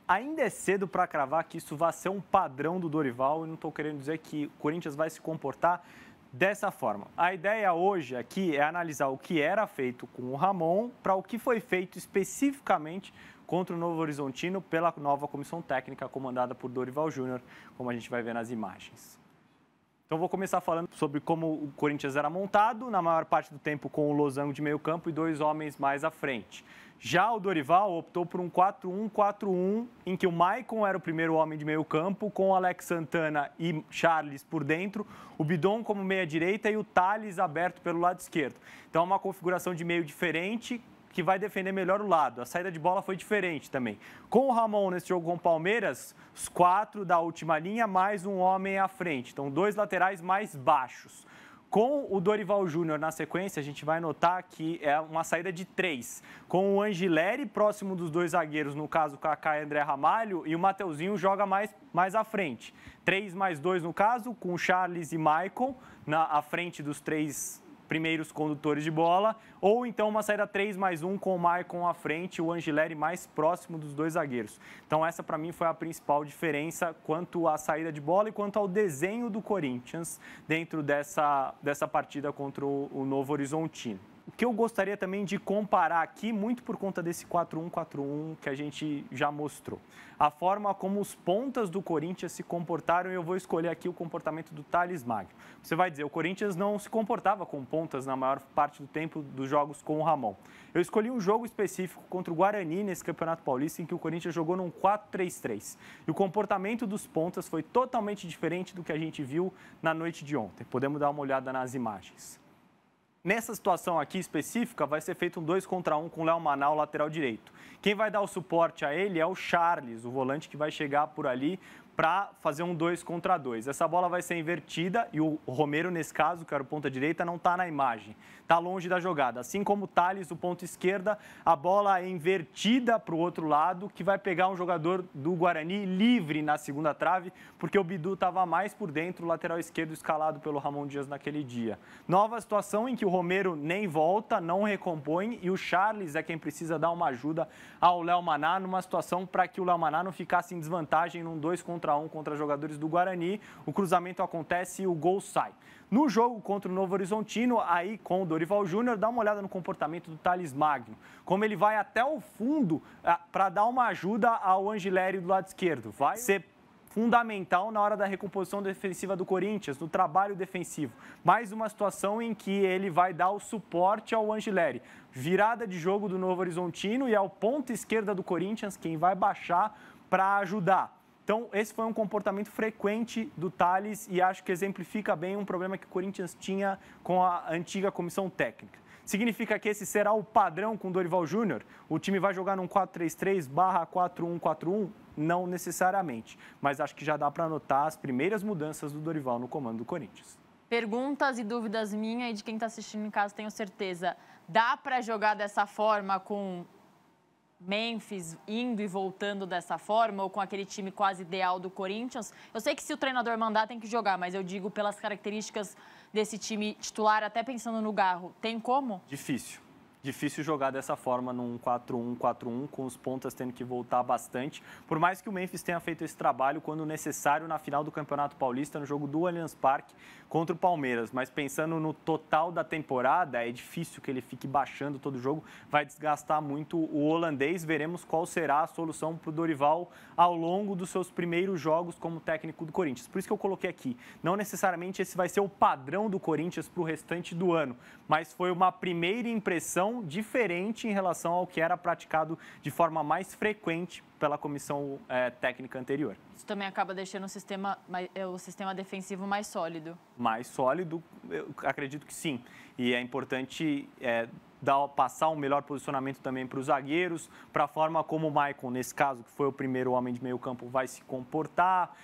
Ainda é cedo para cravar que isso vai ser um padrão do Dorival e não estou querendo dizer que o Corinthians vai se comportar dessa forma. A ideia hoje aqui é analisar o que era feito com o Ramon para o que foi feito especificamente contra o Novo Horizontino pela nova comissão técnica comandada por Dorival Júnior, como a gente vai ver nas imagens. Então, vou começar falando sobre como o Corinthians era montado, na maior parte do tempo com o losango de meio campo e 2 homens mais à frente. Já o Dorival optou por um 4-1-4-1, em que o Maicon era o primeiro homem de meio campo, com o Alex Santana e Charles por dentro, o Bidon como meia-direita e o Thales aberto pelo lado esquerdo. Então, é uma configuração de meio diferente, que vai defender melhor o lado. A saída de bola foi diferente também. Com o Ramon nesse jogo com o Palmeiras, os 4 da última linha, mais um homem à frente. Então, 2 laterais mais baixos. Com o Dorival Júnior na sequência, a gente vai notar que é uma saída de 3. Com o Angileri próximo dos 2 zagueiros, no caso, Kaká e André Ramalho, e o Mateuzinho joga mais à frente. 3 mais 2 no caso, com Charles e Maicon à frente dos 3 primeiros condutores de bola, ou então uma saída 3 mais 1 com o Maicon à frente e o Angileri mais próximo dos 2 zagueiros. Então essa para mim foi a principal diferença quanto à saída de bola e quanto ao desenho do Corinthians dentro dessa partida contra o Novo Horizontino. O que eu gostaria também de comparar aqui, muito por conta desse 4-1-4-1 que a gente já mostrou. A forma como os pontas do Corinthians se comportaram, e eu vou escolher aqui o comportamento do Thales Magno. Você vai dizer, o Corinthians não se comportava com pontas na maior parte do tempo dos jogos com o Ramon. Eu escolhi um jogo específico contra o Guarani nesse Campeonato Paulista, em que o Corinthians jogou num 4-3-3. E o comportamento dos pontas foi totalmente diferente do que a gente viu na noite de ontem. Podemos dar uma olhada nas imagens. Nessa situação aqui específica, vai ser feito um 2 contra 1 com o Léo Maná, o lateral direito. Quem vai dar o suporte a ele é o Charles, o volante que vai chegar por ali para fazer um 2 contra 2. Essa bola vai ser invertida e o Romero, nesse caso, que era o ponta direita, não está na imagem. Está longe da jogada. Assim como o Thales, o ponta esquerda, a bola é invertida para o outro lado, que vai pegar um jogador do Guarani livre na segunda trave, porque o Bidu estava mais por dentro, o lateral esquerdo escalado pelo Ramon Dias naquele dia. Nova situação em que o Romero nem volta, não recompõe, e o Charles é quem precisa dar uma ajuda ao Léo Maná, numa situação para que o Léo Maná não ficasse em desvantagem num 2 contra 1 contra jogadores do Guarani. O cruzamento acontece e o gol sai. No jogo contra o Novo Horizontino, aí com o Dorival Júnior, dá uma olhada no comportamento do Thales Magno. Como ele vai até o fundo para dar uma ajuda ao Angileri do lado esquerdo. Vai ser fundamental na hora da recomposição defensiva do Corinthians, no trabalho defensivo. Mais uma situação em que ele vai dar o suporte ao Angileri. Virada de jogo do Novo Horizontino e é o ponta esquerda do Corinthians quem vai baixar para ajudar. Então, esse foi um comportamento frequente do Thales e acho que exemplifica bem um problema que o Corinthians tinha com a antiga comissão técnica. Significa que esse será o padrão com o Dorival Júnior? O time vai jogar num 4-3-3/4-1-4-1? Não necessariamente, mas acho que já dá para notar as primeiras mudanças do Dorival no comando do Corinthians. Perguntas e dúvidas minha e de quem está assistindo em casa, tenho certeza. Dá para jogar dessa forma com Memphis indo e voltando dessa forma, ou com aquele time quase ideal do Corinthians? Eu sei que se o treinador mandar tem que jogar, mas eu digo pelas características desse time titular, até pensando no Garro, tem como? Difícil jogar dessa forma num 4-1-4-1, com os pontas tendo que voltar bastante. Por mais que o Memphis tenha feito esse trabalho quando necessário na final do Campeonato Paulista, no jogo do Allianz Parque contra o Palmeiras. Mas pensando no total da temporada, é difícil que ele fique baixando todo o jogo. Vai desgastar muito o holandês. Veremos qual será a solução para o Dorival ao longo dos seus primeiros jogos como técnico do Corinthians. Por isso que eu coloquei aqui. Não necessariamente esse vai ser o padrão do Corinthians para o restante do ano, mas foi uma primeira impressão diferente em relação ao que era praticado de forma mais frequente pela comissão técnica anterior. Isso também acaba deixando o sistema defensivo mais sólido? Mais sólido, eu acredito que sim. E é importante passar um melhor posicionamento também para os zagueiros, para a forma como o Maicon, nesse caso, que foi o primeiro homem de meio campo, vai se comportar,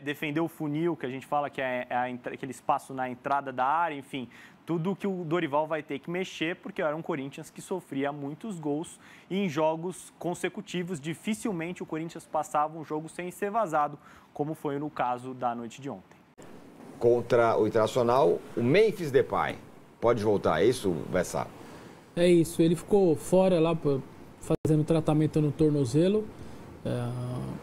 defender o funil, que a gente fala que é aquele espaço na entrada da área, enfim, tudo que o Dorival vai ter que mexer, porque era um Corinthians que sofria muitos gols e em jogos consecutivos, dificilmente o Corinthians passava um jogo sem ser vazado, como foi no caso da noite de ontem. Contra o Internacional, o Memphis Depay pode voltar, é isso, Vessá? É isso, ele ficou fora lá fazendo tratamento no tornozelo.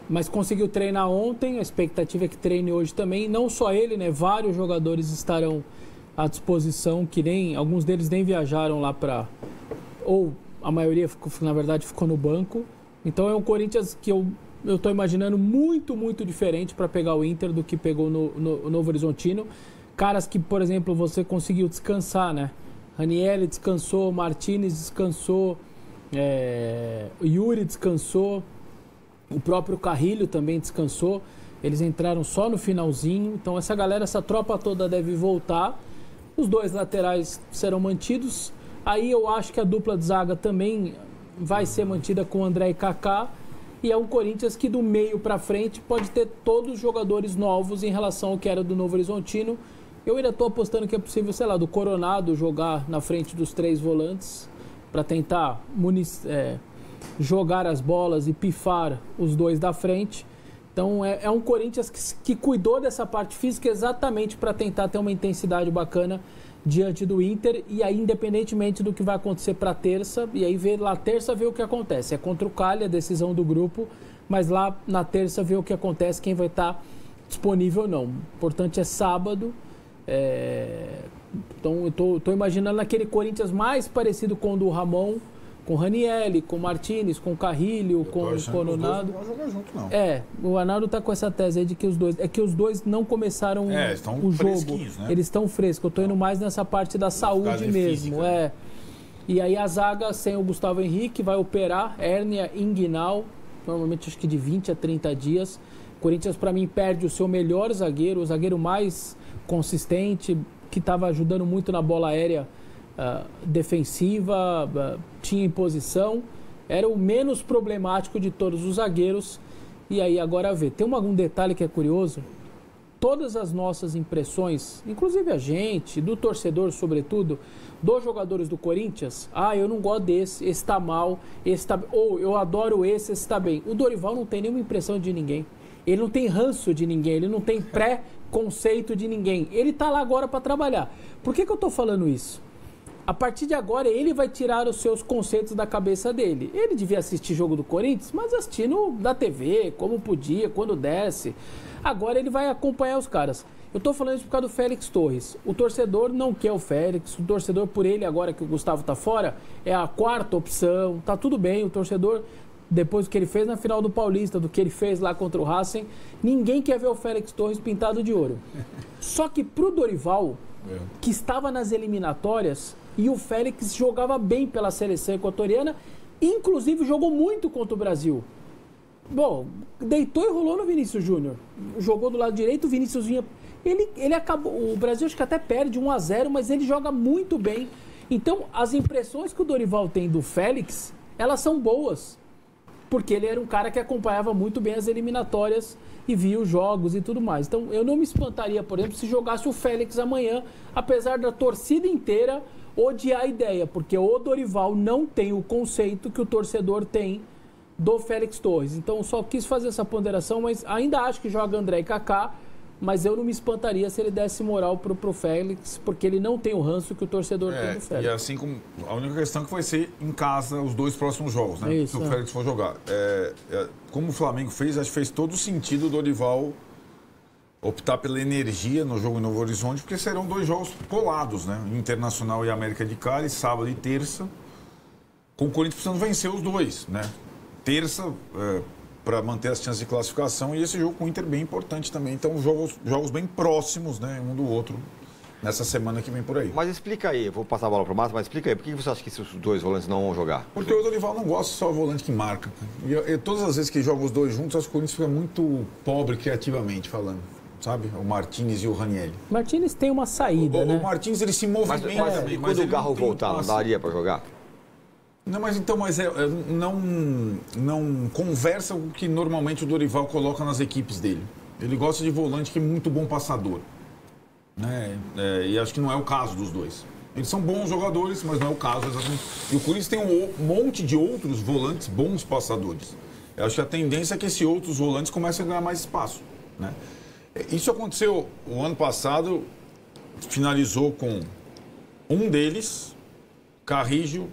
mas conseguiu treinar ontem, a expectativa é que treine hoje também. Não só ele, né? Vários jogadores estarão à disposição, que nem alguns deles nem viajaram lá para... Ou a maioria, na verdade, ficou no banco. Então é um Corinthians que eu estou imaginando muito, muito diferente para pegar o Inter do que pegou no Novo Horizontino. Caras que, por exemplo, você conseguiu descansar, né? Ranieri descansou, Martinez descansou, Yuri descansou, o próprio Carrilho também descansou. Eles entraram só no finalzinho. Então essa galera, essa tropa toda deve voltar. Os dois laterais serão mantidos. Aí eu acho que a dupla de zaga também vai ser mantida com André e Kaká. E é um Corinthians que do meio para frente pode ter todos os jogadores novos em relação ao que era do Novo Horizontino. Eu ainda estou apostando que é possível, sei lá, do Coronado jogar na frente dos 3 volantes para tentar jogar as bolas e pifar os 2 da frente. Então é um Corinthians que cuidou dessa parte física exatamente para tentar ter uma intensidade bacana diante do Inter. E aí, independentemente do que vai acontecer para terça, e aí lá terça ver o que acontece. É contra o Cali a decisão do grupo, mas lá na terça ver o que acontece, quem vai estar disponível ou não. O importante é sábado. Então eu tô imaginando aquele Corinthians mais parecido com o do Ramon, com o Ranieri, com o Martinez, com o Carrilho, com o Coronado. Não vão jogar junto, não. O Arnaldo tá com essa tese aí de que os dois... É que os dois não começaram o jogo. Né? Eles estão frescos. Eu tô indo mais nessa parte da saúde mesmo. Física, E aí a zaga sem o Gustavo Henrique vai operar, hérnia inguinal, normalmente acho que de 20 a 30 dias. O Corinthians, para mim, perde o seu melhor zagueiro, o zagueiro mais consistente, que estava ajudando muito na bola aérea defensiva, tinha imposição, era o menos problemático de todos os zagueiros. E aí agora tem um detalhe que é curioso: todas as nossas impressões, inclusive a gente, do torcedor sobretudo, dos jogadores do Corinthians, eu não gosto desse, esse tá mal, ou eu adoro esse tá bem. O Dorival não tem nenhuma impressão de ninguém, ele não tem ranço de ninguém, ele não tem pré-conceito de ninguém, ele tá lá agora para trabalhar. Por que eu tô falando isso? A partir de agora, ele vai tirar os seus conceitos da cabeça dele. Ele devia assistir jogo do Corinthians, mas assistindo da TV, como podia, quando desse. Agora ele vai acompanhar os caras. Eu tô falando isso por causa do Félix Torres. O torcedor não quer o Félix. O torcedor, por ele, agora que o Gustavo tá fora, é a 4ª opção. Tá tudo bem. O torcedor, depois do que ele fez na final do Paulista, do que ele fez lá contra o Racing, ninguém quer ver o Félix Torres pintado de ouro. Só que pro Dorival, que estava nas eliminatórias, e o Félix jogava bem pela seleção equatoriana, inclusive jogou muito contra o Brasil. Bom, deitou e rolou no Vinícius Júnior. Jogou do lado direito, o Vinícius vinha... Ele acabou... O Brasil acho que até perde 1-0, mas ele joga muito bem. Então, as impressões que o Dorival tem do Félix, elas são boas. Porque ele era um cara que acompanhava muito bem as eliminatórias e via os jogos e tudo mais. Então, eu não me espantaria, por exemplo, se jogasse o Félix amanhã, apesar da torcida inteira odiar a ideia, porque o Dorival não tem o conceito que o torcedor tem do Félix Torres. Então, só quis fazer essa ponderação, mas ainda acho que joga André e Kaká, mas eu não me espantaria se ele desse moral pro Félix, porque ele não tem o ranço que o torcedor tem do Félix. E assim como a única questão é que vai ser em casa os 2 próximos jogos, né? Isso, se o Félix for jogar. Como o Flamengo fez, acho que fez todo sentido o Dorival optar pela energia no jogo em Novo Horizonte, porque serão 2 jogos colados, né? Internacional e América de Cali, sábado e terça, com o Corinthians precisando vencer os 2, né? Terça, para manter as chances de classificação, e esse jogo com o Inter bem importante também. Então, jogos bem próximos, né? Um do outro, nessa semana que vem por aí. Mas explica aí, eu vou passar a bola para o Márcio, mas explica aí, por que você acha que esses 2 volantes não vão jogar? Porque o Dorival não gosta só do volante que marca. E todas as vezes que joga os 2 juntos, acho que o Corinthians fica muito pobre criativamente falando. Sabe? O Martinez e o Ranieri. Martinez tem uma saída, né? O Martinez, ele se movimenta também. Quando o Garro voltar, não daria para jogar? Não, mas então, não conversa o que normalmente o Dorival coloca nas equipes dele. Ele gosta de volante que é muito bom passador. Né? E acho que não é o caso dos 2. Eles são bons jogadores, mas não é o caso exatamente. E o Corinthians tem um monte de outros volantes bons passadores. Eu acho que a tendência é que esses outros volantes comecem a ganhar mais espaço. Né? Isso aconteceu o ano passado, finalizou com um deles, Carrillo,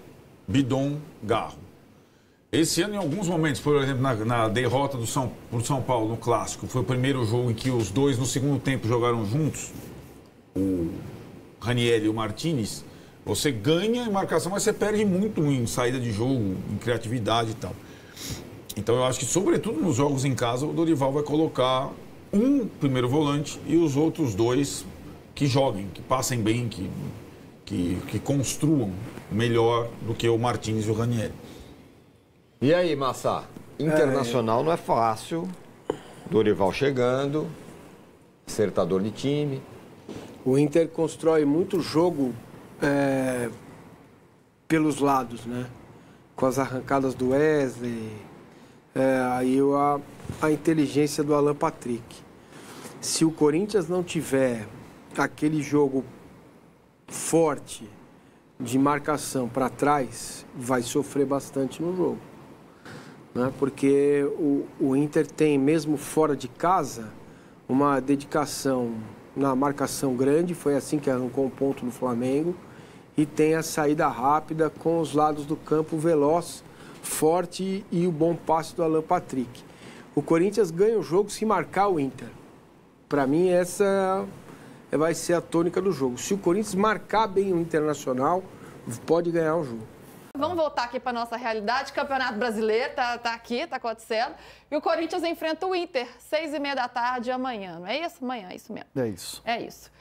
Bidon, Garro. Esse ano, em alguns momentos, por exemplo, na derrota pro São Paulo no Clássico, foi o primeiro jogo em que os dois, no segundo tempo, jogaram juntos, o Ranieri e o Martinez. Você ganha em marcação, mas você perde muito em saída de jogo, em criatividade e tal. Então, eu acho que, sobretudo nos jogos em casa, o Dorival vai colocar um primeiro volante e os outros dois que joguem, que passem bem, que construam melhor do que o Martinez e o Ranieri. E aí, Massa? Internacional não é fácil. Dorival chegando, acertador de time. O Inter constrói muito jogo pelos lados, né? Com as arrancadas do Wesley, aí a inteligência do Alan Patrick. Se o Corinthians não tiver aquele jogo forte de marcação para trás, vai sofrer bastante no jogo. Né? Porque o Inter tem, mesmo fora de casa, uma dedicação na marcação grande, foi assim que arrancou um ponto no Flamengo, e tem a saída rápida com os lados do campo veloz, forte e o bom passe do Alan Patrick. O Corinthians ganha o jogo se marcar o Inter. Para mim, essa vai ser a tônica do jogo. Se o Corinthians marcar bem o Internacional, pode ganhar o jogo. Vamos voltar aqui para nossa realidade. Campeonato Brasileiro tá aqui, está acontecendo. E o Corinthians enfrenta o Inter, 6h30 da tarde amanhã. Não é isso? Amanhã, é isso mesmo. É isso. É isso.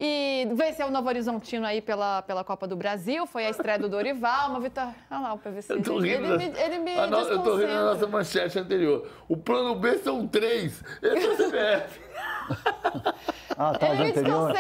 E venceu o Novo Horizontino aí pela Copa do Brasil. Foi a estreia do Dorival, uma vitória... Olha lá o PVC. Eu tô rindo, ele me desconcentra. Eu tô rindo da nossa manchete anterior. O plano B são 3. Esse é o CBF. A tarde anterior.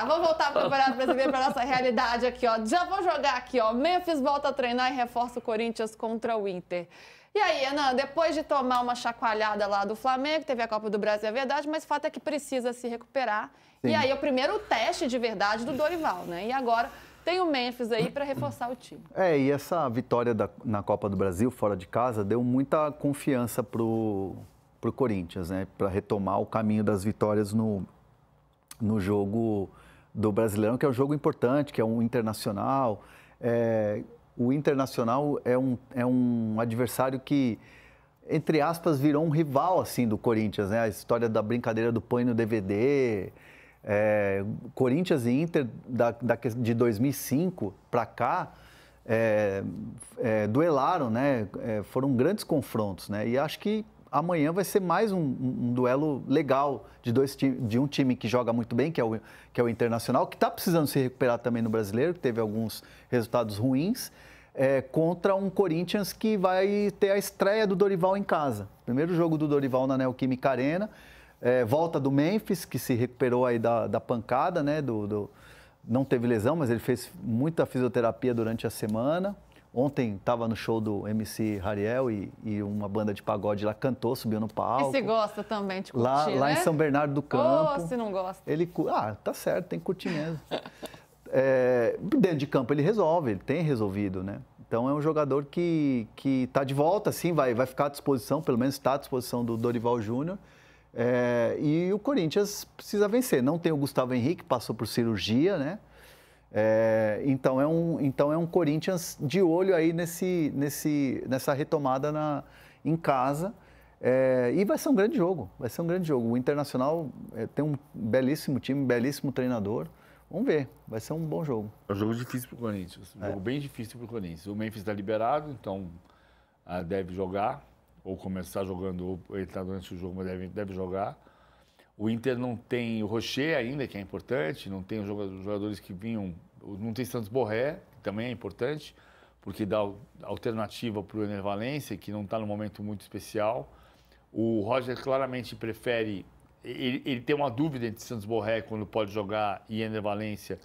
Vamos voltar para o Campeonato Brasileiro, para nossa realidade aqui, ó. Já vou jogar aqui, ó. Memphis volta a treinar e reforça o Corinthians contra o Inter. E aí, Ana, depois de tomar uma chacoalhada lá do Flamengo, teve a Copa do Brasil, é verdade, mas o fato é que precisa se recuperar. Sim. E aí, o primeiro teste de verdade do Dorival, né? E agora tem o Memphis aí para reforçar o time. E essa vitória na Copa do Brasil, fora de casa, deu muita confiança pro Corinthians, né? Para retomar o caminho das vitórias no jogo do Brasileirão, que é um jogo importante, que é um internacional. O Internacional é um adversário que, entre aspas, virou um rival assim, do Corinthians, né? A história da brincadeira do põe no DVD. Corinthians e Inter, de 2005 para cá, duelaram, né? Foram grandes confrontos, né? E acho que amanhã vai ser mais um duelo legal de um time que joga muito bem, que é o Internacional, que está precisando se recuperar também no Brasileiro, que teve alguns resultados ruins, contra um Corinthians que vai ter a estreia do Dorival em casa. Primeiro jogo do Dorival na Neoquímica Arena, volta do Memphis, que se recuperou aí da pancada, né? Não teve lesão, mas ele fez muita fisioterapia durante a semana. Ontem estava no show do MC Hariel e uma banda de pagode lá cantou, subiu no palco. E se gosta também de curtir, lá né? em São Bernardo do Campo. Se não gosta. Tá certo, tem que curtir mesmo. Dentro de campo ele resolve, ele tem resolvido, né? Então é um jogador que está de volta, assim, vai ficar à disposição, pelo menos está à disposição do Dorival Júnior. E o Corinthians precisa vencer. Não tem o Gustavo Henrique, passou por cirurgia, né? Então é um Corinthians de olho aí nessa retomada em casa. E vai ser um grande jogo. O Internacional tem um belíssimo time, um belíssimo treinador. Vamos ver, vai ser um bom jogo. É um jogo difícil para o Corinthians, um jogo bem difícil para o Corinthians. O Memphis está liberado, então deve jogar, ou começar jogando, ou entrar durante o jogo, mas deve jogar. O Inter não tem o Rocher ainda, que é importante, não tem os jogadores que vinham, não tem Santos Borré, que também é importante, porque dá alternativa para o Ener Valencia, que não está num momento muito especial. O Roger claramente prefere, ele tem uma dúvida entre Santos Borré quando pode jogar e Ener Valencia,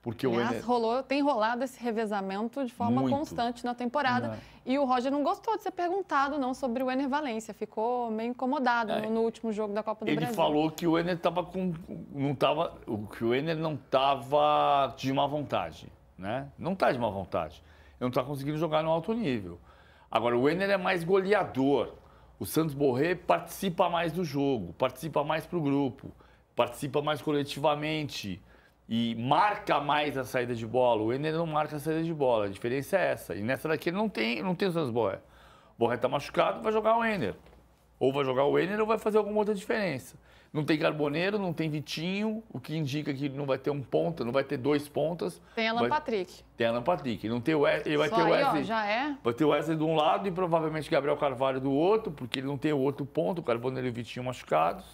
porque aliás, tem rolado esse revezamento de forma constante na temporada. Não. E o Roger não gostou de ser perguntado não sobre o Ener Valencia. Ficou meio incomodado no último jogo da Copa do Brasil. Ele falou que o Ener não estava de má vontade, né? Não está de má vontade. Ele não está conseguindo jogar no alto nível. Agora, o Ener é mais goleador. O Santos Borré participa mais do jogo, participa mais para o grupo, participa mais coletivamente. e marca mais a saída de bola. O Enner não marca a saída de bola, a diferença é essa. E nessa daqui ele não tem o Sans Borré. O Borré está machucado, vai jogar o Enner. Ou vai jogar o Enner ou vai fazer alguma outra diferença. Não tem Carboneiro, não tem Vitinho, o que indica que não vai ter um ponta, não vai ter 2 pontas. Tem Alan Patrick. Tem Alan Patrick. Não tem ele vai Só ter o aí, Wesley. ó, já é. Vai ter o Wesley de um lado e provavelmente Gabriel Carvalho do outro, porque ele não tem o outro ponto, o Carboneiro e o Vitinho machucados.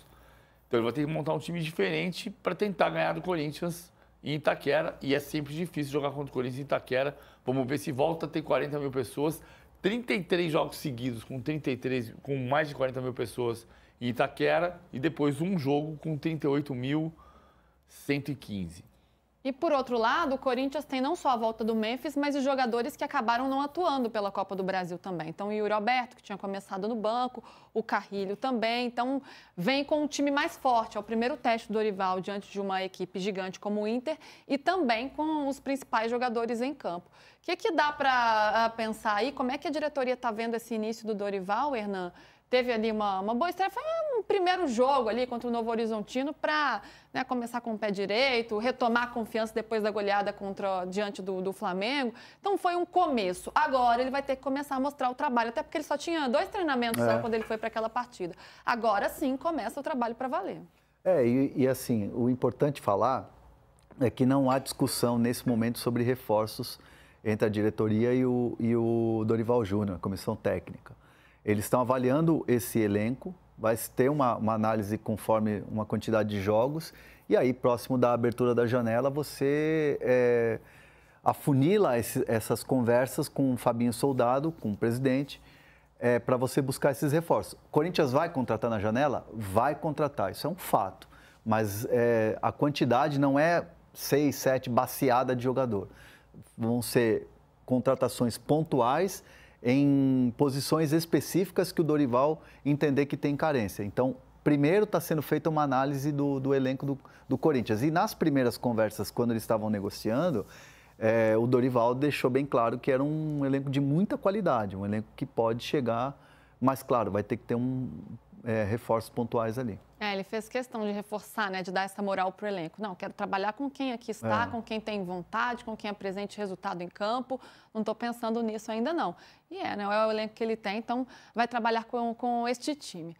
Então ele vai ter que montar um time diferente para tentar ganhar do Corinthians em Itaquera. E é sempre difícil jogar contra o Corinthians em Itaquera. Vamos ver se volta a ter 40 mil pessoas. 33 jogos seguidos com mais de 40 mil pessoas em Itaquera e depois um jogo com 38.115. E por outro lado, o Corinthians tem não só a volta do Memphis, mas os jogadores que acabaram não atuando pela Copa do Brasil também. Então o Yuri Alberto, que tinha começado no banco, o Carrilho também. Então vem com um time mais forte. É o primeiro teste do Dorival diante de uma equipe gigante como o Inter e também com os principais jogadores em campo. O que dá para pensar aí? Como é que a diretoria está vendo esse início do Dorival, Hernan? Teve ali uma boa estreia, foi um primeiro jogo ali contra o Novo Horizontino para começar com o pé direito, retomar a confiança depois da goleada diante do Flamengo. Então foi um começo. Agora ele vai ter que começar a mostrar o trabalho, até porque ele só tinha 2 treinamentos só quando ele foi para aquela partida. Agora sim começa o trabalho para valer. E assim, o importante falar é que não há discussão nesse momento sobre reforços entre a diretoria e o Dorival Júnior, a comissão técnica. Eles estão avaliando esse elenco, vai ter uma análise conforme uma quantidade de jogos, e aí, próximo da abertura da janela, você afunila essas conversas com o Fabinho Soldado, com o presidente, para você buscar esses reforços. O Corinthians vai contratar na janela? Vai contratar, isso é um fato, mas a quantidade não é 6, 7 baciada de jogador. Vão ser contratações pontuais em posições específicas que o Dorival entender que tem carência. Então, primeiro está sendo feita uma análise do elenco do Corinthians. E nas primeiras conversas, quando eles estavam negociando, o Dorival deixou bem claro que era um elenco de muita qualidade, um elenco que pode chegar, mas claro, vai ter que ter reforços pontuais ali. Ele fez questão de reforçar, de dar essa moral para o elenco. Não, quero trabalhar com quem aqui está, com quem tem vontade, com quem apresente resultado em campo. Não estou pensando nisso ainda não. E é o elenco que ele tem, então vai trabalhar com este time.